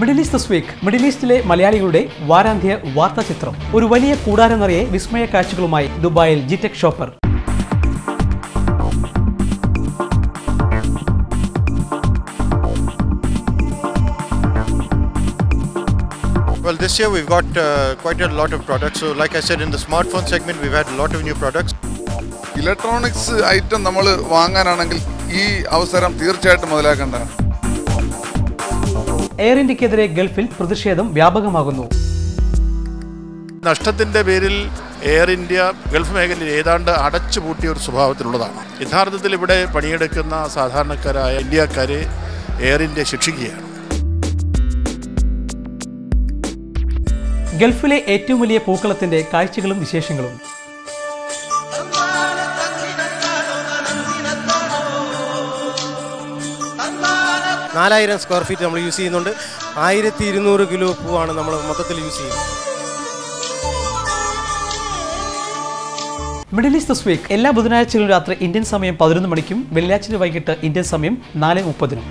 Middle East this week Middle ഈസ്റ്റിലെ മലയാളികളുടെ വാരാന്ത്യ വാർത്താ ചിത്രം. ഒരു വലിയ കൂടാരം നിറയെ വിസ്മയ കാഴ്ചകളുമായി ദുബായിൽ G-Tec shopper. Well, this year we've got quite a lot of products. So, like I said, in the smartphone segment, we've had a lot of new products. Electronics item നമ്മൾ വാങ്ങാനാണെങ്കിൽ ഈ അവസരം തീർച്ചയായിട്ടും മുതലാക്കേണ്ടതാണ്. എയർ ഇന്ത്യക്കെതിരെ ഗൾഫിൽ പ്രതിഷേധം വ്യാപകമാകുന്നു. നഷ്ടത്തിന്റെ പേരിൽ എയർ ഇന്ത്യ ഗൾഫ് മേഖലയിൽ ഏതാണ്ട് അടച്ചുപൂട്ടിയ ഒരു സ്വഭാവത്തിലുള്ളതാണ്. യഥാർത്ഥത്തിൽ ഇവിടെ പണിയെടുക്കുന്ന സാധാരണക്കാരായ ഇന്ത്യക്കാരെ എയർ ഇന്ത്യ ശിക്ഷിക്കുകയാണ്. ഗൾഫിലെ ഏറ്റവും വലിയ പൂക്കളത്തിന്റെ കാഴ്ചകളും വിശേഷങ്ങളും. $4000 സ്ക്വയർ ഫീറ്റ് നമ്മൾ യൂസ് ചെയ്യുന്നുണ്ട്. 1200 കിലോ പൂവാണ് നമ്മൾ മൊത്തത്തിൽ യൂസ് ചെയ്യുന്നത്. മിഡിൽ ഈസ്റ്റ് ദിസ് വീക്ക് എല്ലാ ബുധനാഴ്ചകളും രാത്രി ഇന്ത്യൻ സമയം 11 മണിക്കും വെള്ളിയാഴ്ച വൈകിട്ട് ഇന്ത്യൻ സമയം 4:30.